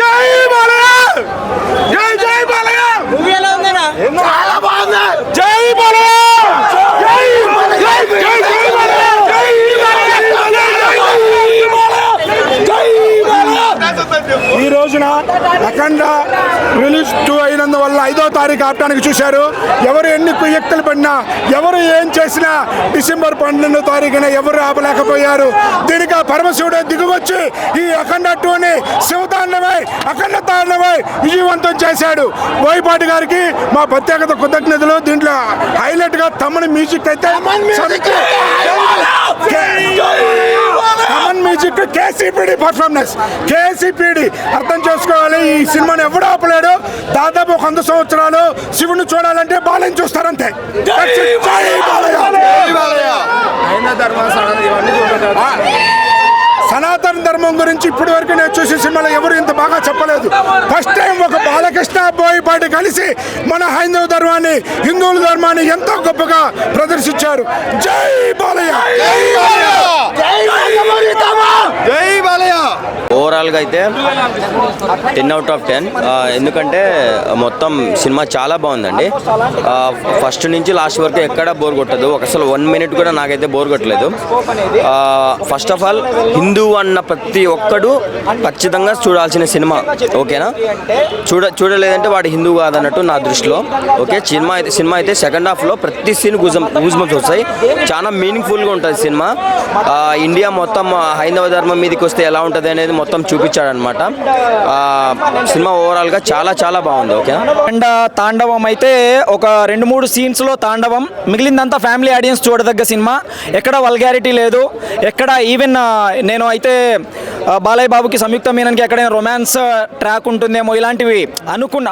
జై బాలయ్య జై జై బాలయ్య మూవీ ఎలా ఉందన్నా? చాలా బాగుంది జై బాలయ్య జై జై జై జై బాలయ్య జై ఈ రోజున అఖండ రిలీజ్ 2 అయినందువల్ల 5వ తారీఖు ఆపడానికి చూశారు. ఎవరు ఎన్ని కుయ్యక్తులు పడినా, ఎవరు ఏం చేసినా డిసెంబర్ 12వ తారీఖున ఎవరు ఆపలేకపోయారు. దీనికి ఆ పరమశివుడే దిగువచ్చి ఈ అఖండ 2ని శివతాండవై అఖండ తాండవై విజయవంతం చేశాడు. బోయపాటి గారికి మా ప్రత్యేకత కృతజ్ఞతలు. దీంట్లో హైలైట్ గా తమన్ మ్యూజిక్ అయితే Thaman music KCPD performance KCPD అర్థం చేసుకోవాలి. ఈ సినిమాని ఎవడు ఆపలేడు. దాదాపు 100 సంవత్సరాలు శివుని చూడాలంటే బాలయ్యని చూస్తారంతే. సనాతన ధర్మం గురించి ఇప్పటి వరకు నేను చూసిన సినిమాలో ఎవరు ఇంత బాగా చెప్పలేదు. ఫస్ట్ టైం ఒక బాలకృష్ణ బోయపాటి కలిసి మన హైందవ ధర్మాన్ని, హిందువుల ధర్మాన్ని ఎంతో గొప్పగా ప్రదర్శించారు. జై బాలయ్య జై బాలయ్య. ఓవరాల్గా అయితే 10/10. ఎందుకంటే మొత్తం సినిమా చాలా బాగుందండి. ఫస్ట్ నుంచి లాస్ట్ వరకు ఎక్కడ బోర్ కొట్టదు. అసలు 1 మినిట్ కూడా నాకైతే బోర్ కొట్టలేదు. ఫస్ట్ ఆఫ్ ఆల్ హిందూ అన్న ప్రతి ఒక్కడు ఖచ్చితంగా చూడాల్సిన సినిమా. ఓకేనా? చూడలేదంటే వాడు హిందూ కాదన్నట్టు నా దృష్టిలో. ఓకే, సినిమా అయితే సెకండ్ హాఫ్లో ప్రతి సీన్ గూజ్బంప్స్ వస్తాయి. చాలా మీనింగ్ఫుల్గా ఉంటుంది సినిమా. ఇండియా మొత్తం హైందవ ధర్మం మీదకి వస్తే ఎలా ఉంటుంది అనేది మొత్తం చూపించాడనమాట. సినిమా ఓవరాల్గా చాలా చాలా బాగుంది. ఓకే, అండ్ తాండవం అయితే ఒక 2-3 సీన్స్లో తాండవం, మిగిలిందంతా ఫ్యామిలీ ఆడియన్స్ చూడదగ్గ సినిమా. ఎక్కడ వల్గారిటీ లేదు. ఎక్కడ ఈవెన్ నేను అయితే బాలయ్య బాబుకి సంయుక్త మీనన్కి ఎక్కడైనా రొమాన్స్ ట్రాక్ ఉంటుందేమో ఇలాంటివి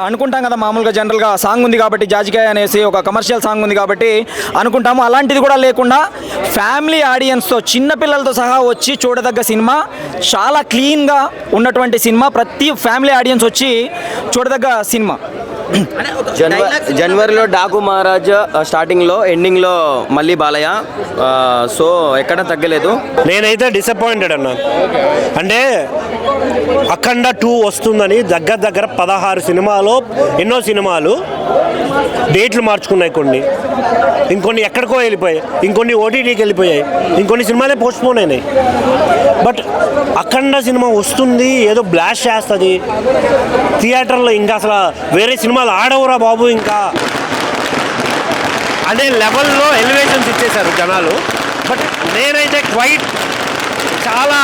అనుకుంటాం కదా. మామూలుగా జనరల్గా సాంగ్ ఉంది కాబట్టి, జాజికాయ అనేసి ఒక కమర్షియల్ సాంగ్ ఉంది కాబట్టి అనుకుంటాము. అలాంటిది కూడా లేకుండా ఫ్యామిలీ ఆడియన్స్తో, చిన్నపిల్లలతో సహా వచ్చి చూడదగ్గ సినిమా. చాలా క్లీన్గా ఉన్నటువంటి సినిమా. ప్రతి ఫ్యామిలీ ఆడియన్స్ వచ్చి చూడదగ్గ సినిమా. జనవరిలో డాకు మహారాజ్, స్టార్టింగ్లో ఎండింగ్లో మళ్ళీ బాలయ్య. సో ఎక్కడ తగ్గలేదు. నేనైతే డిసప్పాయింటెడ్ అన్నా. అంటే అఖండ 2 వస్తుందని దగ్గర 16 సినిమాలు, ఎన్నో సినిమాలు డేట్లు మార్చుకున్నాయి. ఇంకొన్ని ఎక్కడికో వెళ్ళిపోయాయి, ఇంకొన్ని ఓటీటీకి వెళ్ళిపోయాయి, ఇంకొన్ని సినిమాలే పోస్ట్పోన్ అయినాయి. బట్ అఖండ సినిమా వస్తుంది, ఏదో బ్లాస్ట్ చేస్తుంది థియేటర్లో. ఇంకా అసలు వేరే సినిమాలు ఆడవురా బాబు ఇంకా అనే లెవెల్లో ఎలివేషన్స్ ఇచ్చేశారు జనాలు. బట్ నేనైతే చాలా